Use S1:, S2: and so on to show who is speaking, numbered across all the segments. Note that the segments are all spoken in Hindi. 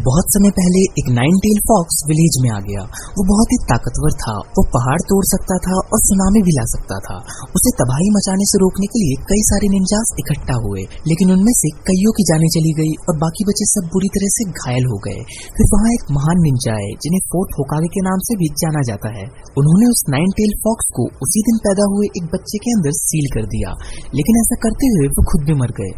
S1: बहुत समय पहले एक नाइन टेल फॉक्स विलेज में आ गया। वो बहुत ही ताकतवर था। वो पहाड़ तोड़ सकता था और सुनामी भी ला सकता था। उसे तबाही मचाने से रोकने के लिए कई सारे निंजास इकट्ठा हुए, लेकिन उनमें से कईयों की जानें चली गई और बाकी बचे सब बुरी तरह से घायल हो गए। फिर वहाँ एक महान निंजा आए जिन्हें फोर्ट होकागे के नाम से भी जाना जाता है। उन्होंने उस नाइन टेल फॉक्स को उसी दिन पैदा हुए एक बच्चे के अंदर सील कर दिया, लेकिन ऐसा करते हुए वो खुद भी मर गए।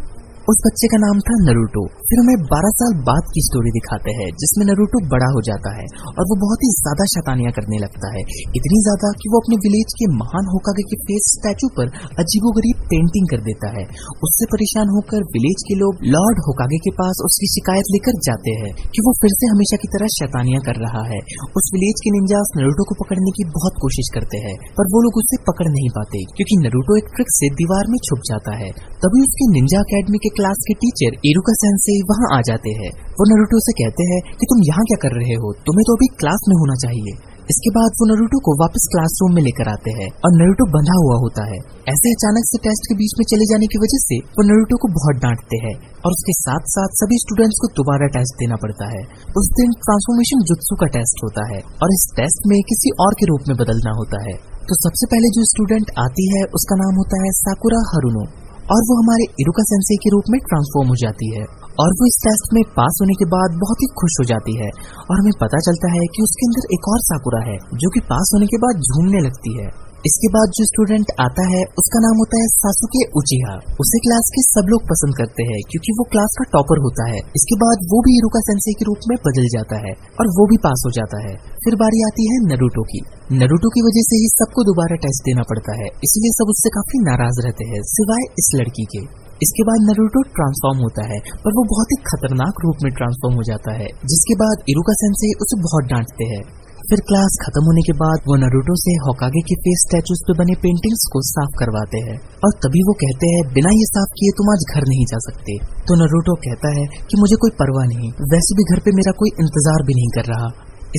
S1: उस बच्चे का नाम था नरूटो। फिर हमें 12 साल बाद की स्टोरी दिखाते हैं जिसमें नरूटो बड़ा हो जाता है और वो बहुत ही ज्यादा शैतानियां करने लगता है। इतनी ज्यादा कि वो अपने विलेज के महान होकागे के फेस स्टैचू पर अजीबोगरीब पेंटिंग कर देता है। उससे परेशान होकर विलेज के लोग लॉर्ड होकागे के पास उसकी शिकायत लेकर जाते हैं कि वो फिर से हमेशा की तरह शैतानियां कर रहा है। उस विलेज के निंजास नरूटो को पकड़ने की बहुत कोशिश करते हैं, पर वो लोग उसे पकड़ नहीं पाते क्योंकि नरूटो एक ट्रिक से दीवार में छुप जाता है। तभी उसकी निंजा अकेडमी के क्लास के टीचर इरुका सेंसेई वहाँ आ जाते हैं। वो नरूटो से कहते हैं कि तुम यहाँ क्या कर रहे हो, तुम्हें तो अभी क्लास में होना चाहिए। इसके बाद वो नरूटो को वापस क्लासरूम में लेकर आते हैं और नरूटो बंधा हुआ होता है। ऐसे अचानक से टेस्ट के बीच में चले जाने की वजह से वो नरूटो को बहुत डांटते हैं और उसके साथ साथ सभी स्टूडेंट्स को दोबारा टेस्ट देना पड़ता है। उस दिन ट्रांसफॉर्मेशन जुत्सु का टेस्ट होता है और इस टेस्ट में किसी और के रूप में बदलना होता है। तो सबसे पहले जो स्टूडेंट आती है उसका नाम होता है साकुरा हारुनो और वो हमारे इरुका सेंसेई के रूप में ट्रांसफॉर्म हो जाती है और वो इस टेस्ट में पास होने के बाद बहुत ही खुश हो जाती है और हमें पता चलता है कि उसके अंदर एक और साकुरा है जो कि पास होने के बाद झूमने लगती है। इसके बाद जो स्टूडेंट आता है उसका नाम होता है सासुके उचिहा। उसे क्लास के सब लोग पसंद करते हैं क्योंकि वो क्लास का टॉपर होता है। इसके बाद वो भी इरुका सेंसेई के रूप में बदल जाता है और वो भी पास हो जाता है। फिर बारी आती है नरूटो की। नरूटो की वजह से ही सबको दोबारा टेस्ट देना पड़ता है, इसलिए सब उससे काफी नाराज रहते हैं सिवाय इस लड़की के। इसके बाद नरूटो ट्रांसफॉर्म होता है, पर वो बहुत ही खतरनाक रूप में ट्रांसफॉर्म हो जाता है, जिसके बाद इरुका सेंसेई उसे बहुत डांटते हैं। फिर क्लास खत्म होने के बाद वो नरूटो से होकागे के फेस स्टैचूज पे बने पेंटिंग्स को साफ करवाते हैं और तभी वो कहते हैं बिना ये साफ किए तुम आज घर नहीं जा सकते। तो नरूटो कहता है कि मुझे कोई परवाह नहीं, वैसे भी घर पे मेरा कोई इंतजार भी नहीं कर रहा।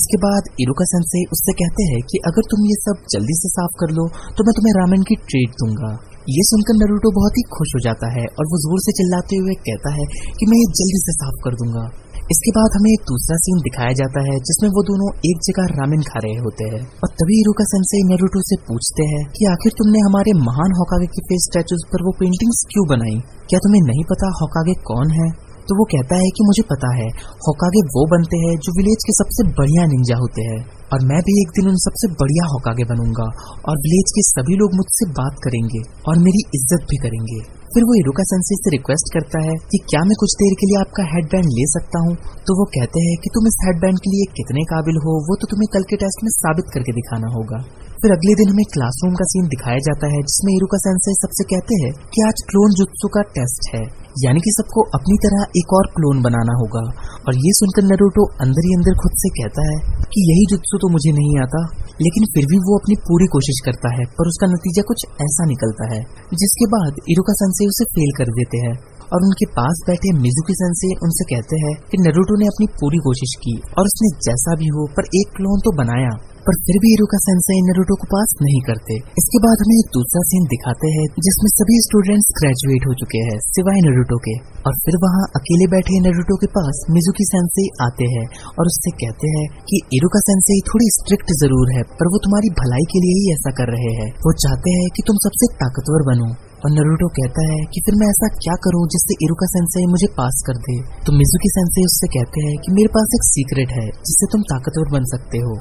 S1: इसके बाद इरुका सेंसेई उससे कहते हैं कि अगर तुम ये सब जल्दी से साफ कर लो तो मैं तुम्हें रामेन की ट्रीट दूंगा। ये सुनकर नरूटो बहुत ही खुश हो जाता है और वो जोर से चिल्लाते हुए कहता है कि मैं ये जल्दी से साफ कर दूंगा। इसके बाद हमें एक दूसरा सीन दिखाया जाता है जिसमें वो दोनों एक जगह रामेन खा रहे होते हैं और तभी इरुका सेंसेई नरूटो से पूछते हैं कि आखिर तुमने हमारे महान होकागे के फेस स्टैचूज पर वो पेंटिंग्स क्यों बनाई? क्या तुम्हें नहीं पता होकागे कौन है? तो वो कहता है कि मुझे पता है, होकागे वो बनते हैं जो विलेज के सबसे बढ़िया निंजा होते हैं और मैं भी एक दिन उन सबसे बढ़िया होकागे बनूंगा और विलेज के सभी लोग मुझसे बात करेंगे और मेरी इज्जत भी करेंगे। फिर वो इरुका सेंसेई से रिक्वेस्ट करता है कि क्या मैं कुछ देर के लिए आपका हेडबैंड ले सकता हूँ? तो वो कहते हैं कि तुम इस हेडबैंड के लिए कितने काबिल हो वो तो तुम्हें कल के टेस्ट में साबित करके दिखाना होगा। फिर अगले दिन हमें क्लासरूम का सीन दिखाया जाता है जिसमें इरुका सेंसेई सबसे कहते हैं कि आज क्लोन जुत्सु का टेस्ट है, यानी कि सबको अपनी तरह एक और क्लोन बनाना होगा। और ये सुनकर नरूटो अंदर ही अंदर खुद से कहता है कि यही जुत्सु तो मुझे नहीं आता, लेकिन फिर भी वो अपनी पूरी कोशिश करता है पर उसका नतीजा कुछ ऐसा निकलता है जिसके बाद इरुका सेंसेई उसे फेल कर देते हैं और उनके पास बैठे मिजुकी सेंसेई उनसे कहते हैं कि नरूटो ने अपनी पूरी कोशिश की और उसने जैसा भी हो पर एक क्लोन तो बनाया, पर फिर भी इरुका सेंसेई नरूटो को पास नहीं करते। इसके बाद हमें एक दूसरा सीन दिखाते हैं जिसमें सभी स्टूडेंट्स ग्रेजुएट हो चुके हैं सिवाय नरूटो के और फिर वहाँ अकेले बैठे नरूटो के पास मिजुकी सेंसेई आते हैं और उससे कहते हैं कि इरुका सेंसेई थोड़ी स्ट्रिक्ट जरूर है पर वो तुम्हारी भलाई के लिए ही ऐसा कर रहे हैं। वो चाहते हैं कि तुम सबसे ताकतवर बनो। और नरूटो कहता है कि फिर मैं ऐसा क्या करूं जिससे इरुका सेंसेई मुझे पास कर दे? तो मिजुकी सेंसेई उससे कहते हैं कि मेरे पास एक सीक्रेट है जिससे तुम ताकतवर बन सकते हो।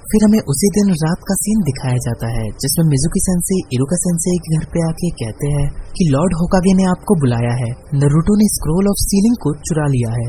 S1: फिर हमें उसी दिन रात का सीन दिखाया जाता है जिसमें मिजुकी सेंसेई इरुका सेंसेई के घर पे आके कहते हैं कि लॉर्ड होकागे ने आपको बुलाया है, नरूटो ने स्क्रोल ऑफ सीलिंग को चुरा लिया है।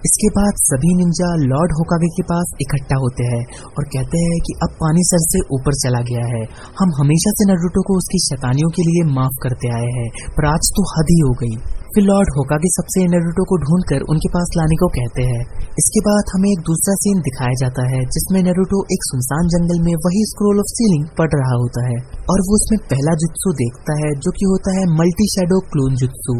S1: इसके बाद सभी निंजा लॉर्ड होकागे के पास इकट्ठा होते हैं और कहते हैं कि अब पानी सर से ऊपर चला गया है, हम हमेशा से नरूटो को उसकी शैतानियों के लिए माफ करते आए हैं पर आज तो हद ही हो गई। फिर लॉर्ड होकागे सबसे नरूटो को ढूंढकर उनके पास लाने को कहते हैं। इसके बाद हमें एक दूसरा सीन दिखाया जाता है जिसमें नरूटो एक सुनसान जंगल में वही स्क्रोल ऑफ सीलिंग पढ़ रहा होता है और वो उसमें पहला जुत्सु देखता है जो कि होता है मल्टी शैडो क्लोन जुत्सु।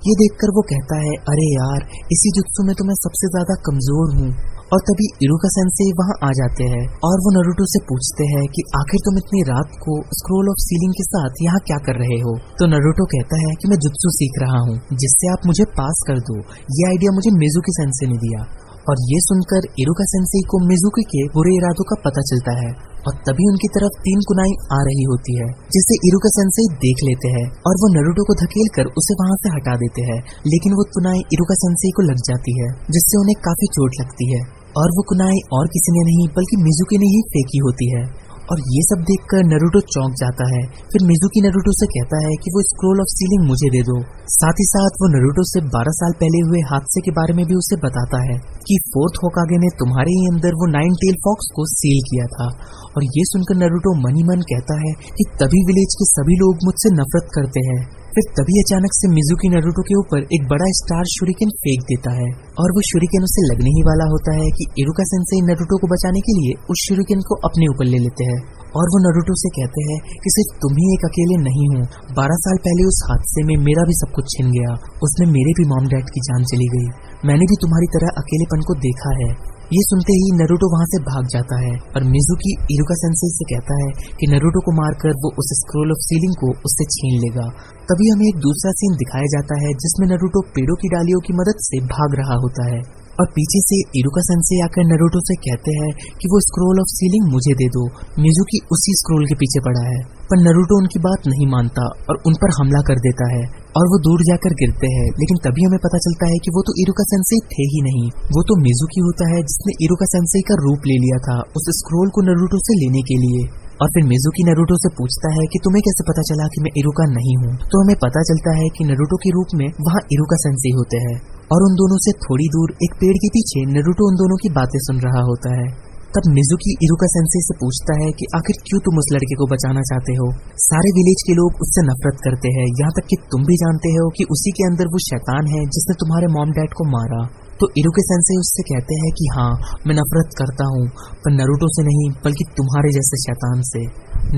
S1: ये देखकर वो कहता है अरे यार, इसी जुत्सु में तो मैं सबसे ज्यादा कमजोर हूँ। और तभी इरुका सेंसेई वहाँ आ जाते हैं और वो नरूटो से पूछते हैं कि आखिर तुम इतनी रात को स्क्रोल ऑफ सीलिंग के साथ यहाँ क्या कर रहे हो? तो नरूटो कहता है कि मैं जुत्सु सीख रहा हूँ जिससे आप मुझे पास कर दो। ये आइडिया मुझे मिजुकी सेंसेई ने दिया। और ये सुनकर इरुका सेंसेई को मिजुकी के बुरे इरादों का पता चलता है और तभी उनकी तरफ 3 कुनाई आ रही होती है, जिसे इरुका सेंसेई देख लेते हैं और वो नारुतो को धकेल कर उसे वहाँ से हटा देते हैं। लेकिन वो कुनाई इरुका सेंसेई को लग जाती है, जिससे उन्हें काफी चोट लगती है और वो कुनाई और किसी ने नहीं बल्कि मिजुकी ने ही फेंकी होती है। और ये सब देखकर नारुतो चौंक जाता है। फिर मिजुकी नारुतो से कहता है कि वो स्क्रोल ऑफ सीलिंग मुझे दे दो। साथ ही साथ वो नारुतो से 12 साल पहले हुए हादसे के बारे में भी उसे बताता है कि 4th होकागे ने तुम्हारे ही अंदर वो 9 टेल फॉक्स को सील किया था। और ये सुनकर नारुतो मन ही मन कहता है कि तभी विलेज के सभी लोग मुझसे नफरत करते हैं। फिर तभी अचानक से मिजुकी नारुतो के ऊपर एक बड़ा स्टार शुरिकेन फेंक देता है और वो शुरिकेन उसे लगने ही वाला होता है कि इरुका सेंसेई नारुतो को बचाने के लिए उस शुरिकेन को अपने ऊपर ले लेते हैं। और वो नारुतो से कहते हैं कि सिर्फ तुम ही एक अकेले नहीं हो, 12 साल पहले उस हादसे में मेरा भी सब कुछ छिन गया, उसमें मेरे भी मॉम डैड की जान चली गई, मैंने भी तुम्हारी तरह अकेलेपन को देखा है। ये सुनते ही नारुतो वहाँ से भाग जाता है और मिजुकी इरुका सेंसेई से कहता है कि नारुतो को मारकर वो उस स्क्रोल ऑफ सीलिंग को उससे छीन लेगा। तभी हमें एक दूसरा सीन दिखाया जाता है जिसमें नारुतो पेड़ों की डालियों की मदद से भाग रहा होता है और पीछे से इरुका सेंसेई आकर नारुतो से कहते हैं कि वो स्क्रोल ऑफ सीलिंग मुझे दे दो। मिजुकी उसी स्क्रोल के पीछे पड़ा है, पर नारुतो उनकी बात नहीं मानता और उन पर हमला कर देता है और वो दूर जाकर गिरते हैं। लेकिन तभी हमें पता चलता है कि वो तो इरुका सेंसेई थे ही नहीं, वो तो मिजुकी होता है जिसने इरुका सेंसेई का रूप ले लिया था उस स्क्रोल को नारुतो से लेने के लिए। और फिर मिजुकी नारुतो से पूछता है कि तुम्हें कैसे पता चला कि मैं इरुका नहीं हूँ। तो हमें पता चलता है कि नारुतो के रूप में वहाँ इरुका सेंसेई होते हैं और उन दोनों से थोड़ी दूर एक पेड़ के पीछे नारुतो उन दोनों की बातें सुन रहा होता है। तब मिजुकी इरुका सेंसेई से पूछता है कि आखिर क्यों तुम उस लड़के को बचाना चाहते हो? सारे विलेज के लोग उससे नफरत करते हैं, यहाँ तक कि तुम भी जानते हो कि उसी के अंदर वो शैतान है जिसने तुम्हारे मॉम डैड को मारा। तो इरुका सेंसेई उससे कहते हैं कि हाँ, मैं नफरत करता हूँ, पर नारुतो से नहीं बल्कि तुम्हारे जैसे शैतान से।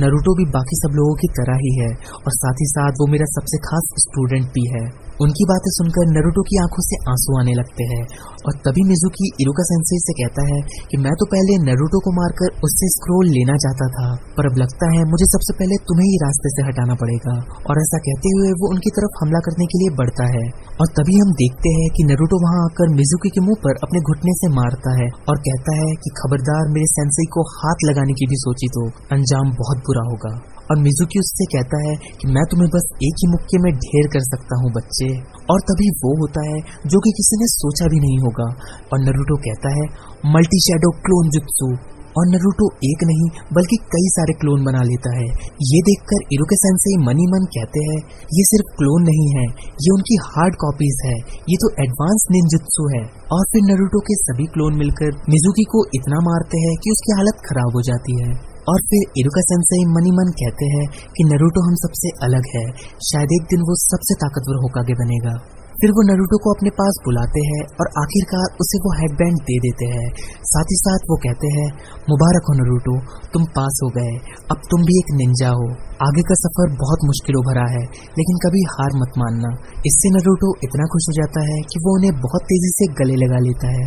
S1: नारुतो भी बाकी सब लोगों की तरह ही है और साथ ही साथ वो मेरा सबसे खास स्टूडेंट भी है। उनकी बातें सुनकर नारुतो की आंखों से आंसू आने लगते हैं और तभी मिजुकी इरुका सेंसेई से कहता है कि मैं तो पहले नारुतो को मारकर उससे स्क्रोल लेना चाहता था, पर अब लगता है मुझे सबसे पहले तुम्हें ही रास्ते से हटाना पड़ेगा। और ऐसा कहते हुए वो उनकी तरफ हमला करने के लिए बढ़ता है और तभी हम देखते हैं कि नारुतो वहाँ आकर मिजुकी के मुंह पर अपने घुटने से मारता है और कहता है कि खबरदार मेरे सेंसेई को हाथ लगाने की भी सोची तो अंजाम बहुत बुरा होगा। और मिजुकी उससे कहता है कि मैं तुम्हें बस एक ही मुक्के में ढेर कर सकता हूँ बच्चे। और तभी वो होता है जो कि किसी ने सोचा भी नहीं होगा और नारुतो कहता है मल्टी शैडो क्लोन जुत्सु। और नारुतो एक नहीं बल्कि कई सारे क्लोन बना लेता है। ये देखकर इरुका सेंसेई मन ही मन कहते हैं ये सिर्फ क्लोन नहीं है, ये उनकी हार्ड कॉपीज है, ये तो एडवांस निंजुत्सु है। और फिर नारुतो के सभी क्लोन मिलकर मिजुकी को इतना मारते हैं कि उसकी हालत खराब हो जाती है। और फिर इरुका सेंसेई मन ही मन कहते हैं कि नारुतो हम सबसे अलग है, शायद एक दिन वो सबसे ताकतवर होकागे बनेगा। फिर वो नारुतो को अपने पास बुलाते हैं और आखिरकार उसे वो हेडबैंड दे देते हैं। साथ ही साथ वो कहते हैं मुबारक हो नारुतो, तुम पास हो गए, अब तुम भी एक निंजा हो। आगे का सफर बहुत मुश्किलों भरा है लेकिन कभी हार मत मानना। इससे नारुतो इतना खुश हो जाता है कि वो उन्हें बहुत तेजी से गले लगा लेता है।